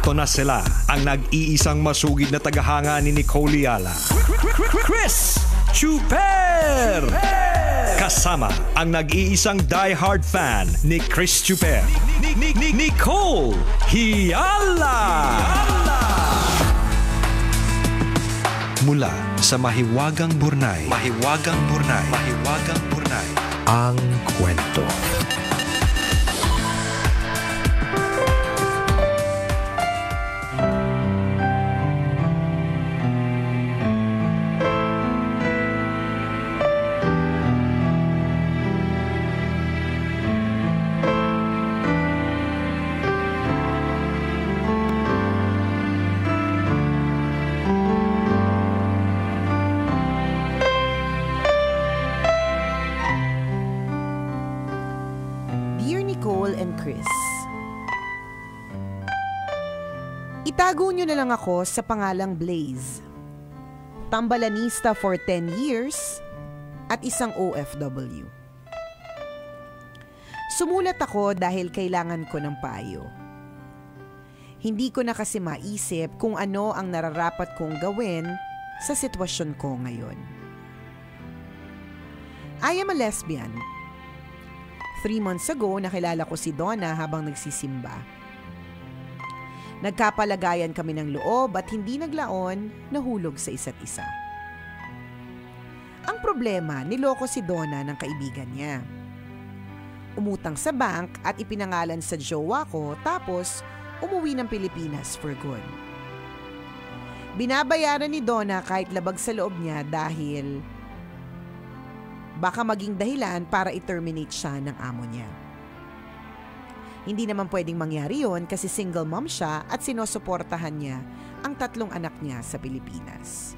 Eto na sila, ang nag-iisang masugid na tagahanga ni Nicole Yala, Chris Chuper! Kasama ang nag-iisang die-hard fan ni Chris Chuper, Nicole Yala! Mula sa Mahiwagang Burnay, ang kwento. Itago nyo na lang ako sa pangalang Blaze. Tambalanista for 10 years at isang OFW. Sumulat ako dahil kailangan ko ng payo. Hindi ko na kasi maisip kung ano ang nararapat kong gawin sa sitwasyon ko ngayon. I am a lesbian. 3 months ago, nakilala ko si Donna habang nagsisimba. Nagkapalagayan kami ng loob at hindi naglaon, nahulog sa isa't isa. Ang problema, niloko si Donna ng kaibigan niya. Umutang sa bank at ipinangalan sa jowa ko tapos umuwi ng Pilipinas for good. Binabayaran ni Donna kahit labag sa loob niya dahil baka maging dahilan para i-terminate siya ng amo niya. Hindi naman pwedeng mangyari yon kasi single mom siya at sinusuportahan niya ang 3 anak niya sa Pilipinas.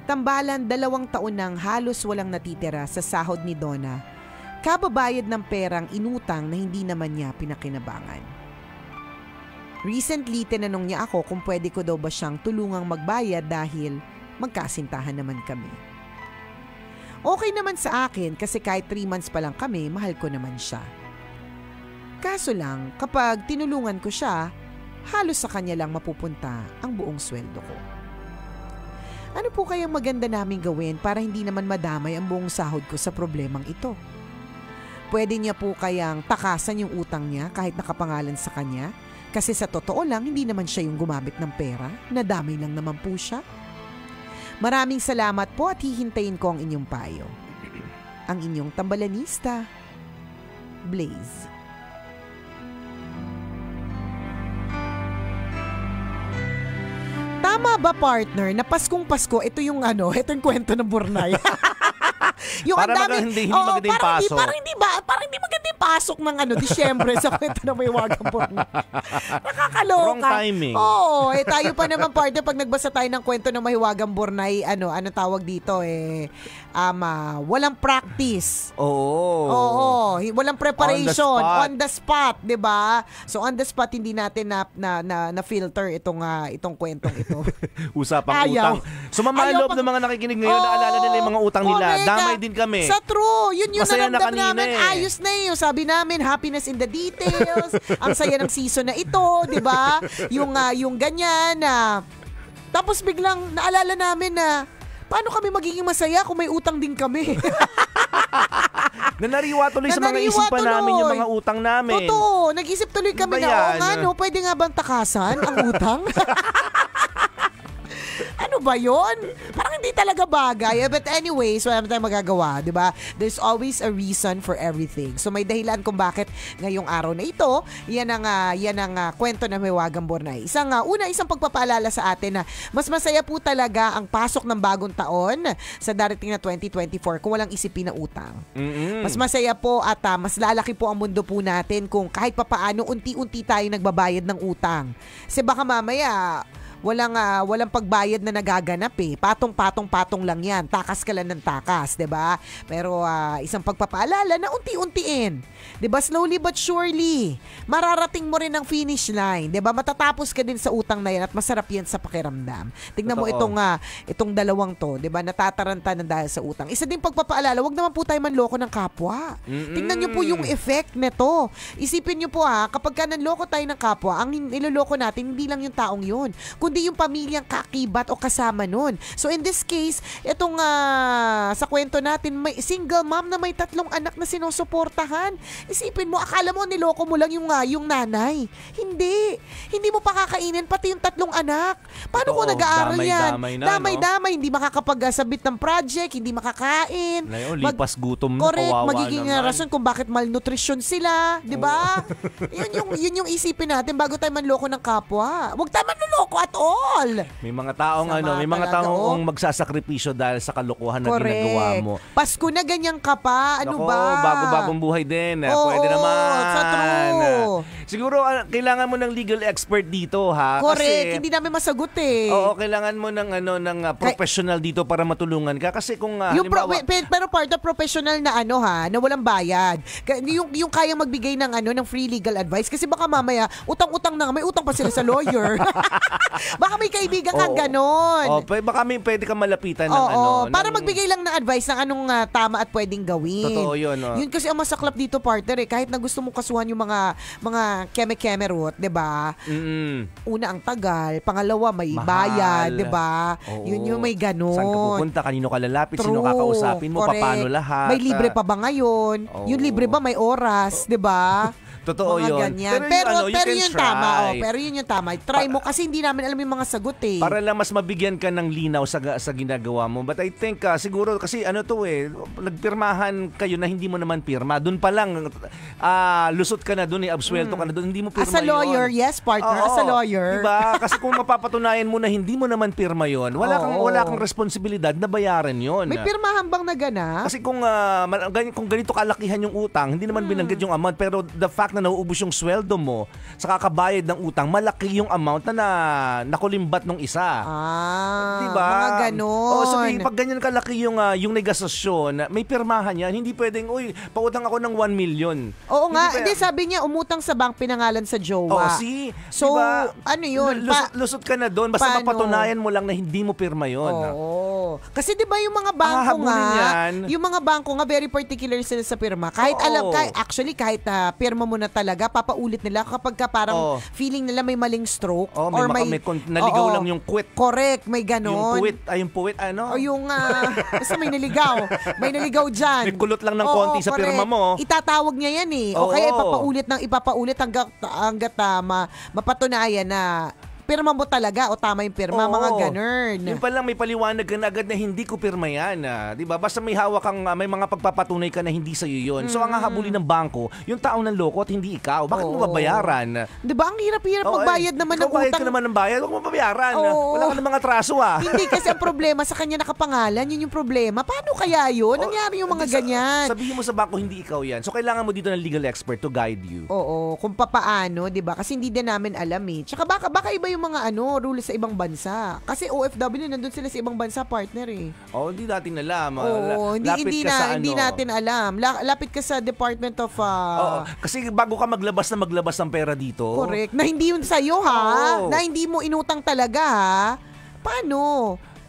Tambalan 2 taon nang halos walang natitira sa sahod ni Donna, kababayad ng perang inutang na hindi naman niya pinakinabangan. Recently, tinanong niya ako kung pwede ko daw ba siyang tulungang magbayad dahil magkasintahan naman kami. Okay naman sa akin kasi kahit 3 months pa lang kami, mahal ko naman siya. Kaso lang, kapag tinulungan ko siya, halos sa kanya lang mapupunta ang buong sweldo ko. Ano po kayang maganda naming gawin para hindi naman madamay ang buong sahod ko sa problemang ito? Pwede niya po kayang takasan yung utang niya kahit nakapangalan sa kanya? Kasi sa totoo lang, hindi naman siya yung gumamit ng pera, nadamay lang naman po siya. Maraming salamat po at hihintayin ko ang inyong payo. Ang inyong tambalanista, Blaze. Tama ba, partner, na Paskong Pasko, ito yung kwento ng Burnay. Yung hindi maganda yung pasok. Parang hindi maganda yung pasok ng Disyembre sa kwento ng Mahiwagang Burnay. Nakakaloka. Wrong timing. Oo, tayo pa naman, partner, pag nagbasa tayo ng kwento ng Mahiwagang Burnay, ano tawag dito, walang practice. Oo, walang preparation. On the spot, 'di ba? So on the spot hindi natin na filter itong kwentong ito. Usapang utang. So mamaloob ng mga nakikinig ngayon, naalala nila yung mga utang nila. Damay din kami. Sa true, yun Masaya naramdam na namin. Ayos na yun. Sabi namin, happiness in the details. Ang saya ng season na ito, 'di ba? Yung ganyan na tapos biglang naalala namin na paano kami magiging masaya kung may utang din kami? Nanariwa tuloy sa mga isipan namin yung mga utang namin. Totoo. Nag-isip tuloy kami pwede nga bang takasan ang utang? Ano ba yun? Parang hindi talaga bagay. But anyways, wala naman tayong magagawa, di ba? There's always a reason for everything. So may dahilan kung bakit ngayong araw na ito, yan ang kwento ng Mahiwagang Burnay. Isang pagpapaalala sa atin na mas masaya po talaga ang pasok ng bagong taon sa darating na 2024 kung walang isipin na utang. Mm-hmm. Mas masaya po at mas lalaki po ang mundo po natin kung kahit papaano unti-unti tayo nagbabayad ng utang. Kasi baka mamaya walang pagbayad na nagaganap eh. Patong-patong lang yan. Takas ka lang ng takas, 'di ba? Pero isang pagpapaalala na unti-untiin. 'Di ba? Slowly but surely, mararating mo rin ang finish line, 'di ba? Matatapos ka din sa utang na yan at masarap yan sa pakiramdam. Tingnan mo itong dalawang to, 'di ba? Natataranta na dahil sa utang. Isa din pagpapaalala, wag naman po tayo manloko ng kapwa. Tingnan niyo po yung effect nito. Isipin niyo po kapag ka nanloko tayo ng kapwa, ang niloloko natin hindi lang yung taong yun, kundi yung pamilyang kakibat o kasama nun. So in this case, itong sa kwento natin, may single mom na may 3 anak na sinusuportahan. Isipin mo, akala mo niloko mo lang yung nanay. Hindi mo pa kakainin pati yung 3 anak. Paano kung nag-aaral yan? Damay, hindi makakapagsabit ng project, hindi makakain. Lipas gutom na, correct, kawawa magiging naman. rason kung bakit malnutrition sila, 'di ba? Yun yung isipin natin bago tayo manloko ng kapwa. Huwag tayo manloloko at all. May mga taong taong magsasakripisyo dahil sa kalokohan na ginagawa mo. Pasko na ganyan ka pa, ba? Bago-bagong buhay din. Pwede naman. Sa true. Siguro kailangan mo ng legal expert dito, ha? Correct, kasi, hindi namin masagot eh. Oo, kailangan mo ng professional dito para matulungan ka kasi kung pero part of professional na na walang bayad. Yung kayang magbigay ng free legal advice kasi baka mamaya utang-utang na, may utang pa sila sa lawyer. Baka may kaibigan kang ganon. Baka pwede kang malapitan para magbigay lang ng advice ng anong tama at pwedeng gawin. Totoo yun. Yun kasi ang masaklap dito, partner kahit na gusto mong kasuhan yung mga keme-keme root, 'di ba? Una ang tagal, pangalawa may bayad, 'di ba? Yun yung may ganon. Saan ka pupunta, kanino ka lalapit, sino kakausapin mo, paano lahat. May libre pa ba ngayon? Yung libre ba may oras, 'di ba? Totoo yun. Ganyan. Pero yun tama. Pero yun yung tama. Try mo kasi hindi namin alam yung mga sagot eh. Para lang mas mabigyan ka ng linaw sa ginagawa mo. But I think siguro kasi nagpirmahan kayo na hindi mo naman pirma. Doon pa lang lusot ka na doon, absuelto ka na doon, hindi mo pirma yun. As a lawyer, yes partner, as a lawyer. Diba? Kasi kung mapapatunayan mo na hindi mo naman pirma yun, wala kang responsibilidad na bayaran yun. May pirmahan bang naganap? Kasi kung ganito kalakihan yung utang, hindi naman binanggit yung amount, pero the fact na nauubos yung sweldo mo sa kakabayad ng utang, malaki yung amount na nakulimbat nung isa. Diba? Mga ganon. Sabi, pag ganyan kalaki yung negasasyon, may pirmahan yan. Hindi pwedeng, pautang ako ng 1 million. Oo nga. Hindi, sabi niya, umutang sa bank, pinangalan sa jowa. So, diba? Ano yun? Lusot ka na doon. Basta mapatunayan mo lang na hindi mo pirma yun. Oo. Kasi diba yung mga bangko yung mga bangko nga, very particular sila sa pirma. Kahit kahit pirma mo na talaga, papaulit nila kapag ka parang feeling nila may maling stroke or may naligaw lang yung quit. Correct, may ganon. Yung puwit, O yung basta may naligaw. May naligaw dyan. May kulot lang ng konti sa pirma mo. Itatawag niya yan eh. O kaya ipapaulit hanggat mapatunayan na pirma mo talaga o tama yung pirma, mga ganun. Yung palang may paliwanag ka na agad na hindi ko pirma yan. Diba? Basta may hawak kang, may mga pagpapatunay ka na hindi sa'yo yun. So ang hahabulin ng bangko, yung taong nanloko at hindi ikaw. Bakit mo babayaran? Diba? Ang hirap-hirap magbayad naman ng utang. Bayad ka naman ng bayad, huwag mo babayaran. Wala ka ng mga atraso Hindi kasi ang problema sa kanya nakapangalan, yun yung problema. Paano kaya yun? Nangyari yung mga ganyan. Sabihin mo sa bangko, hindi ikaw yan. So kailangan mo dito ng legal expert to guide you. Oo, kung papaano, diba? Kasi hindi din namin alam eh. Tsaka baka iba yung mga rules sa ibang bansa. Kasi OFW nandun sila sa ibang bansa, partner eh. Hindi natin alam. Hindi natin alam. Lapit ka sa Department of kasi bago ka maglabas ng pera dito. Correct. Na hindi yun sa'yo na hindi mo inutang talaga Paano?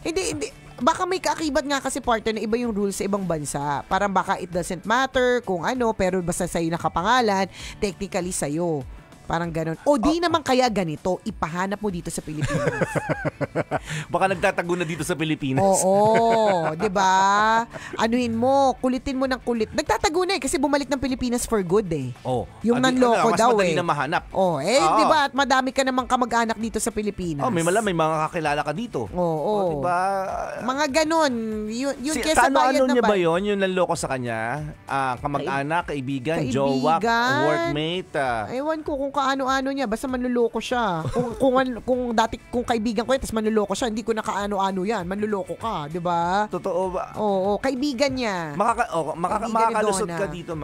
Hindi baka may kaakibat nga kasi, partner, na iba yung rules sa ibang bansa. Parang baka it doesn't matter kung pero basta sa'yo nakapangalan, technically sa'yo. Parang ganun. O di naman kaya ganito, ipahanap mo dito sa Pilipinas. Baka nagtatago na dito sa Pilipinas. Oo, 'di ba? Anuhin mo, kulitin mo ng kulit. Nagtatago na kasi bumalik ng Pilipinas for good eh. Yung nanloko daw mas madali na mahanap. 'di ba? At madami ka namang kamag-anak dito sa Pilipinas. May mga kakilala ka dito. 'di ba? Mga ganun. Yun kesa bayad na niya ba 'yon? Yung nanloko sa kanya? Kamag-anak, kaibigan, jowa, workmate. Ewan ko kung kaano-ano niya, basta manluloko siya. Kung kaibigan ko yan, tapos manluloko siya, hindi ko na kaano-ano yan, manluloko ka, di ba? Totoo ba? Oo, kaibigan niya. Makakalusot ka dito.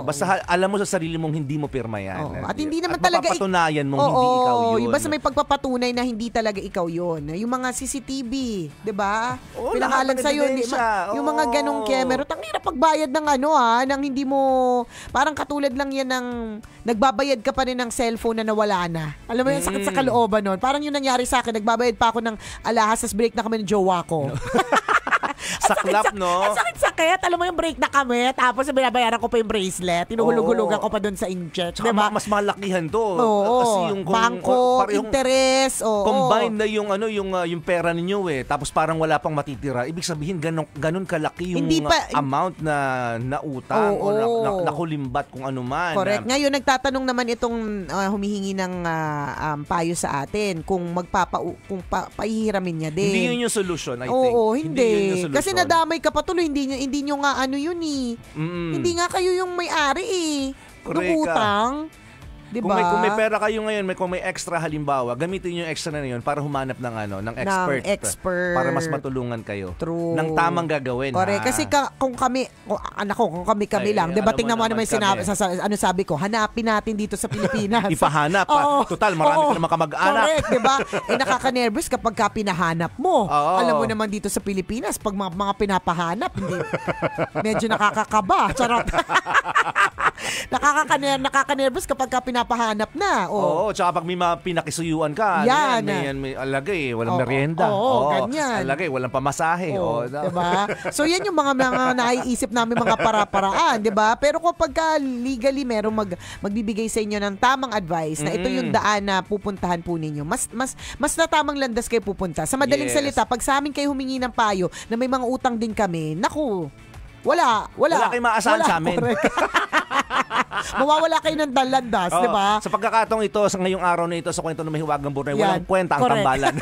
Basta alam mo sa sarili mong hindi mo pirma yan. At hindi naman talaga mapapatunayan mong hindi ikaw yun. Basta may pagpapatunay na hindi talaga ikaw yun. Yung mga CCTV, di ba? Pinangalan sa'yo. Yung mga ganong camera. Ang hirap pagbayad ng nang hindi mo, parang katulad lang yan ng nagbabayad ka pa rin ng cellphone na nawala na. Alam mo yung sakit sa kalooban nun. Parang yung nangyari sa akin, nagbabayad pa ako ng alahas, tas break na kami ng jowa ko. Saklap, no? Ang sakit-sakit. Alam mo yung break na kami, tapos binabayaran ko pa yung bracelet. Tinuhulog-hulugan ko pa doon sa inkcheck. Diba? Mas malakihan to. Kasi yung bangko, interest. Combine na yung pera ninyo Tapos parang wala pang matitira. Ibig sabihin, ganun kalaki yung amount na nautang o nakulimbat kung ano man. Correct. Ngayon, nagtatanong naman itong humihingi ng payo sa atin kung paihiramin niya din. Hindi yun yung solution, I think. Oo, hindi. Kasi nadamay ka pa tuloy, hindi nyo nga yun Hindi nga kayo yung may-ari ng utang. Diba? Kung may pera kayo ngayon, kung may extra halimbawa, gamitin niyo yung extra na yun para humanap ng expert. Para mas matulungan kayo. True. Ng tamang gagawin. Correct. Kasi kung kami lang, diba, tingnan mo naman sabi ko, hanapin natin dito sa Pilipinas. Ipahanap. Total, marami ka naman kamag-anak. Correct, diba? Nakaka-nervous kapag pinahanap mo. Alam mo naman dito sa Pilipinas, pag mga pinapahanap, hindi, medyo nakakakaba. Charot. Nakaka-nervous kapag pinapahanap na. Oo, tsaka pag may mga pinakisuyuan ka, may alagay, walang merienda. Ganyan. Alagay, walang pamasahe. Diba? So yan yung mga naiisip namin mga para-paraan, diba? Pero kapag legally merong magbibigay sa inyo ng tamang advice na ito yung daan na pupuntahan po ninyo, mas na tamang landas kayo pupunta. Sa madaling salita, pag sa amin kayo humingi ng payo na may mga utang din kami, naku, wala kayong maasahan sa amin. Mawawala kayo ng dalandas, di ba? Sa pagkakataong ito, sa ngayong araw na ito, sa kwento ng Mahiwagang Borneo, walang kwenta ang tambalan.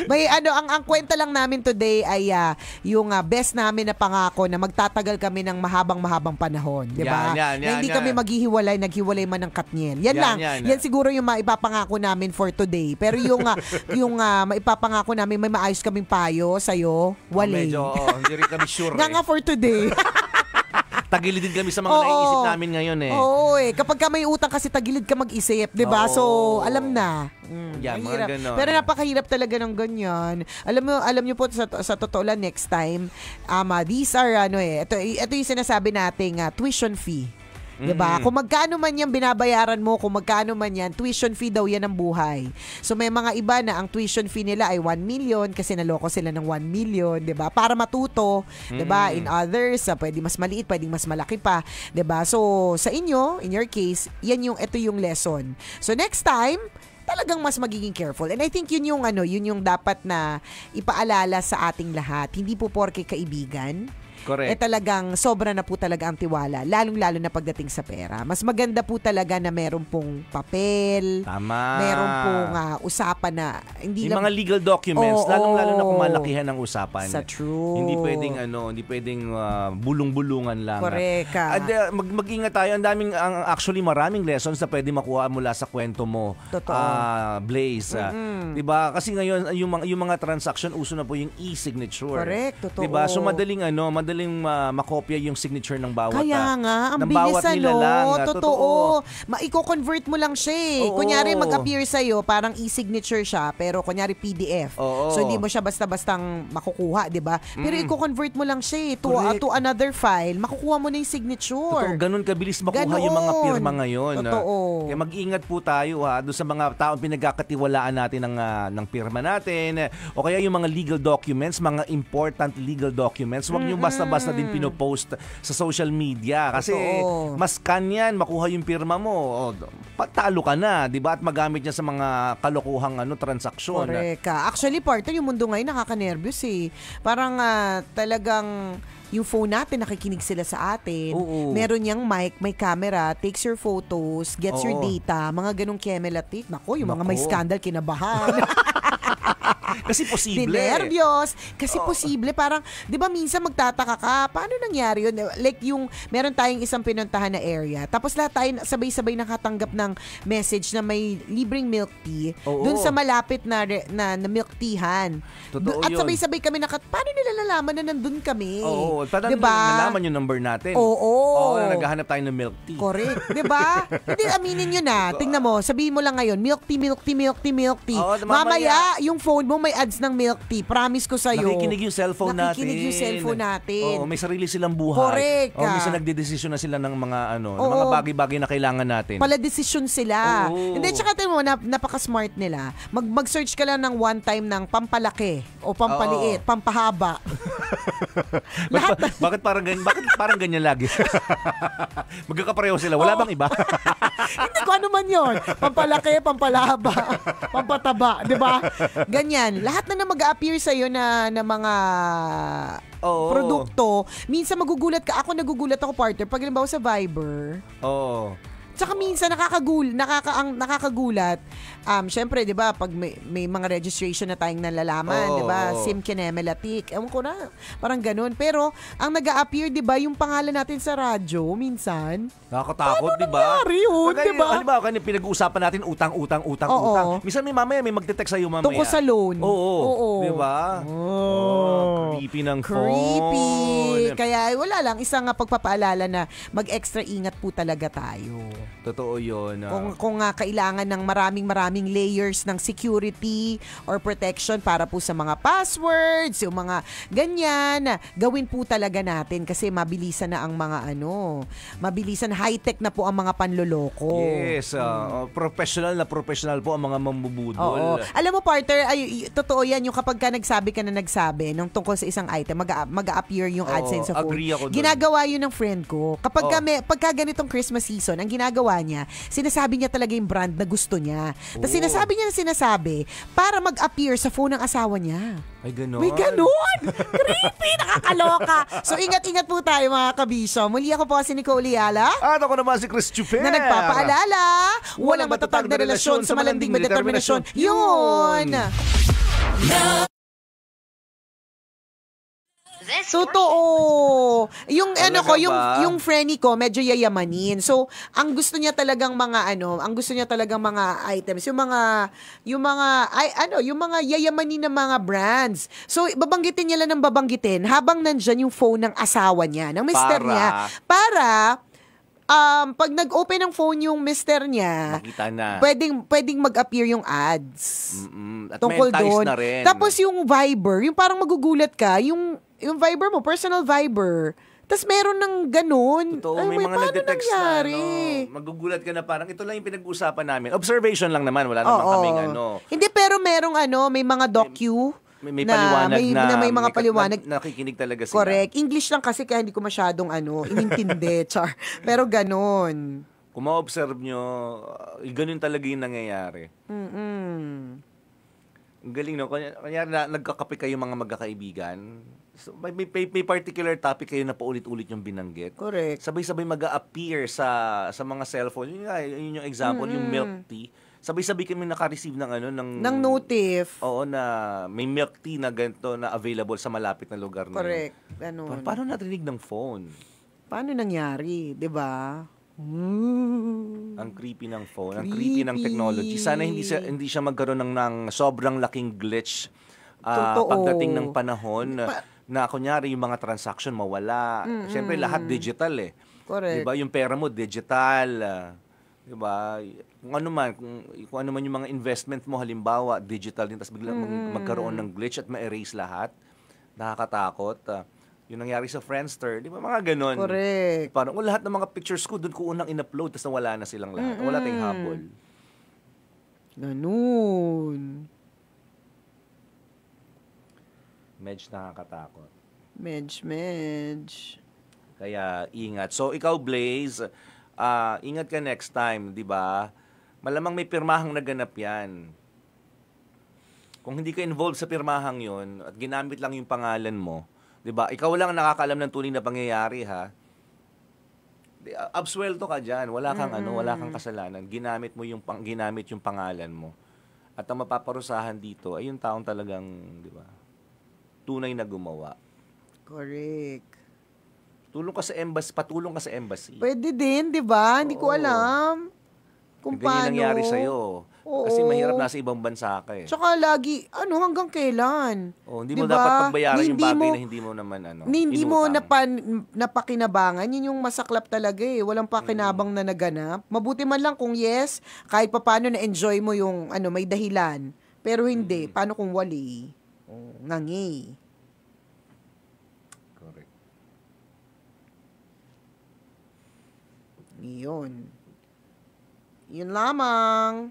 May ang kwenta lang namin today ay yung best namin na pangako na magtatagal kami ng mahabang panahon, 'di ba? Na hindi kami maghihiwalay, naghiwalay man ng Katniel. Yan siguro yung maipapangako namin for today. Pero yung maipapangako namin may maayos kaming payo sa iyo, wala. Hindi rin kami sure. Nga for today. Tagilid din kami sa mga naiisip namin ngayon Kapag ka may utang kasi tagilid ka mag-isip, 'di ba? So, alam na. Mga ganon. Pero napakahirap talaga ng ganyan. Alam niyo po sa totoo lang next time, these are ito yung sinasabi nating tuition fee. Diba? Kung magkano man yan binabayaran mo, kung magkano man yan, tuition fee daw yan ang buhay. So may mga iba na ang tuition fee nila ay 1 million kasi naloko sila ng 1 million, diba? Para matuto, diba? In others, pwede mas maliit, pwede mas malaki pa, diba? So sa inyo, in your case, ito yung lesson. So next time, talagang mas magiging careful. And I think yun yung dapat na ipaalala sa ating lahat. Hindi po porke kaibigan, correct. Talagang sobra na po talaga ang tiwala, lalong-lalo na pagdating sa pera. Mas maganda po talaga na meron pong papel. Tama. Meron pong usapan na hindi yung lang mga legal documents, lalong-lalo na kung malakihan ang usapan. Sa true. Hindi pwedeng bulong-bulungan lang. Correct. Mag-ingat tayo. Actually maraming lessons na pwede makuha mula sa kwento mo. Blaze. Diba? Kasi ngayon yung mga transaction uso na po yung e-signature. Correct, totoo. Diba? So madaling makopya yung signature ng bawat kaya nga, ang bilis totoo. Iko-convert mo lang siya. Kunyari mag-appear sa'yo, parang e-signature siya, pero kunyari PDF. So hindi mo siya basta-bastang makukuha, di ba? Pero iko-convert mo lang siya to another file, makukuha mo na yung signature. Totoo, ganun kabilis makuha yung mga pirma ngayon. Totoo. Kaya mag-ingat po tayo doon sa mga taong pinagkakatiwalaan natin ng pirma natin, o kaya yung mga legal documents, mga important legal documents, wag nyo basta-basta din pinopost sa social media kasi mas kanyan makuha yung pirma mo, patalo ka na, di ba? At magamit niya sa mga kalokohang transaksyon. Correct. Actually, partner, yung mundo ngayon nakaka-nervous Parang talagang yung phone natin, nakikinig sila sa atin. Meron niyang mic, may camera, takes your photos, gets your data, mga ganong kemelatik. Nako, yung mga may scandal, kinabahan. Kasi posible. Dinervyos. Kasi posible, parang, di ba minsan magtataka ka, paano nangyari yun? Like yung, meron tayong isang pinuntahan na area, tapos lahat tayo sabay-sabay nakatanggap ng message na may libreng milk tea dun sa malapit na milk teahan. Totoo At yun. sabay-sabay kami paano nila nalaman na nandun kami? Oo, parang diba? nalaman yung number natin. Oo. Na naghahanap tayo ng milk tea. Correct. Diba? Hindi, aminin nyo na. Tingnan mo, sabihin mo lang ngayon, milk tea, milk tea, milk tea, milk tea. Oo, Mamaya, yung phone mo may ads ng milk tea. Promise ko sa'yo. Nakikinig yung cellphone natin. Nakikinig yung cellphone natin. Oo, may sarili silang buhay. Correct. Minsan nagdedesisyon na sila ng mga ng mga bagay-bagay na kailangan natin. Pala desisyon sila. Oo. Hindi, tsaka tingnan mo, napaka-smart nila. Mag-search ka lang ng one time ng pampalaki o pampaliit, pampahaba. Bakit parang ganyan lagi? Magkakapareho sila. Wala bang iba? Hindi ko ano man yun. Pampalaki, pampalaba, pampataba. Diba? Ganyan. Lahat na mag-a-appear sa'yo na mga produkto. Minsan magugulat ka. Ako nagugulat ako, partner. Pag halimbawa sa Viber. Oo. Tsaka minsan nakakagulat. Syempre, 'di ba, pag may mga registration na tayong nalalaman, 'di ba? Sim Kinemelatik. Ewan ko na, parang ganun. Pero ang nag-a-appear, 'di ba, yung pangalan natin sa radyo minsan. Nakakatakot, 'di ba? Nangyari yun, 'di ba? Halimbawa, kanina pinag-uusapan natin utang. Minsan may text sa'yo mamaya. Tungkol sa loan. Oo. 'Di ba? Creepy ng phone. Kaya wala lang, isang pagpapaalala na mag-extra ingat po talaga tayo. Totoo yun. Kung kailangan ng maraming layers ng security or protection para po sa mga passwords, yung mga ganyan, gawin po talaga natin kasi mabilisan na ang mga mabilisan, high-tech na po ang mga panloloko. Yes, professional po ang mga mambubudol. Alam mo, partner, totoo yan, yung kapag ka nagsabi ng tungkol sa isang item, mag-a-appear yung AdSense sa phone. Agree ako dun. Ginagawa yun ng friend ko. Pagka ganitong Christmas season, ang ginagawa niya, sinasabi niya talaga yung brand na gusto niya. Tapos sinasabi para mag-appear sa phone ng asawa niya. Ay, ganon. May ganon! Creepy! Nakakaloka! So, ingat-ingat po tayo, mga kabisyo. Muli ako po si Nicole Yala. At ako naman si Chris Chuper. Na nagpapaalala, walang matatag na relasyon sa malanding may determinasyon. Yun! Totoo. Yung yung friendly ko medyo yayamanin. So, ang gusto niya talagang mga items, yung mga yayamanin na mga brands. So, babanggitin niya lang ng babanggitin habang nandiyan yung phone ng asawa niya, ng mister niya. Para pag nag-open ng phone yung mister niya, makita na. Pwedeng mag-appear yung ads. At tungkol doon. Na rin. Tapos yung Viber, yung parang magugulat ka, yung Viber mo, personal Viber. Tapos meron ng ganun. Totoo, may mga nagde-text na, magugulat ka na parang ito lang yung pinag-usapan namin. Observation lang naman, wala naman kaming Hindi, pero merong may mga may paliwanag na may mga paliwanag. Nakikinig talaga sila. Correct. English lang kasi kaya hindi ko masyadong inintindi. Char. Pero ganun. Kung ma-observe nyo, ganun talaga yung nangyayari. Ang galing, no? Kanyari nagkakape kayo mga magkakaibigan. So, may particular topic kayo na paulit-ulit yung binanggit. Correct. Sabay-sabay mag-a-appear sa mga cellphone. Yun yung example, yung milk tea. Sabay-sabay kami naka-receive ng notif. Oo, na may milk tea na ganito na available sa malapit na lugar na correct. Ganun. Paano narinig ng phone? Paano nangyari? 'Di ba? Ang creepy ng phone, ang creepy ng technology. Sana hindi siya magkaroon ng sobrang laking glitch pagdating ng panahon na kunyari yung mga transaction mawala. Siyempre lahat digital eh. Correct. 'Di ba? Yung pera mo digital. 'Di ba? Kung ano man yung mga investment mo halimbawa digital din, tapos biglang magkaroon ng glitch at ma-erase lahat. Nakakatakot. Yung nangyari sa Friendster, di ba mga ganon? Correct. Parang lahat ng mga pictures ko doon ko unang in-upload tapos nawala na silang lahat. Wala tayong habol. Ganun. Medj nakakatakot. Medj. Kaya ingat. So ikaw Blaze, ingat ka next time, di ba? Malamang may pirmahang naganap yan. Kung hindi ka involved sa pirmahang yon at ginamit lang yung pangalan mo, di ba? Ikaw lang ang nakakaalam ng tunay na pangyayari, ha? Absuelto ka diyan. Wala kang wala kang kasalanan. Ginamit yung pangalan mo. At ang mapaparusahan dito ay yung taong talagang, di ba, tunay na gumawa. Correct. Patulong ka sa embassy. Pwede din, di ba? Hindi ko alam kung paano. Ganyan nangyari sa'yo. Kasi mahirap nasa ibang bansa ka eh. Tsaka lagi, hanggang kailan? Hindi mo diba? dapat pagbayaran yung bagay na hindi mo naman Hindi mo inutang. napakinabangan. Yun yung masaklap talaga eh. Walang pakinabang na naganap. Mabuti man lang kung yes, kahit paano na-enjoy mo yung may dahilan. Pero hindi. Paano kung wali? Ngangi. Correct. Yun. Yun lamang.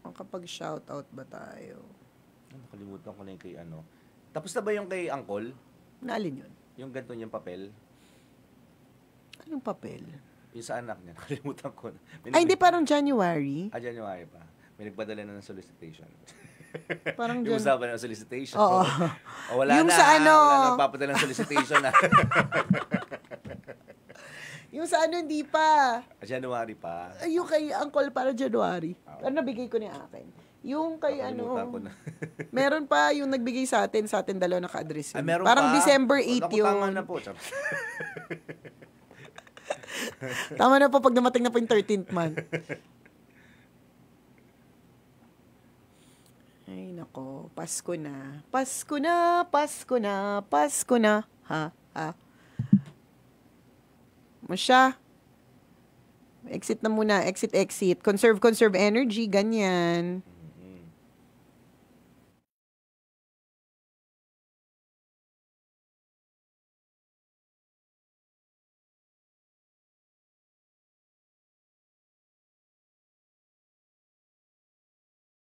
Makapag-shoutout ba tayo? Nakalimutan ko na yung kay Tapos na ba yung kay Uncle? Naalin yun? Yung ganito niyang papel? Anong papel? Yung sa anak niya. Nakalimutan ko na. Ay, hindi, parang January. January pa. May nagpadala na ng solicitation. Parang yung usapan ng solicitation. Oo. Wala yung na. Sa wala na papadala ng solicitation na. Yung sa hindi pa. January pa. Yung kay Uncle para January. Pero nabigay ko niya akin. Yung kay ko na. meron pa yung nagbigay sa atin dalawa naka-address yun. Meron parang pa? December 8 yun. Tama na po. Tama na po pag dumating na po yung 13th month. Ay, nako. Pasko na. Pasko na, Pasko na, Pasko na. Ha? Masya. Exit na muna. Exit. Conserve energy. Ganyan.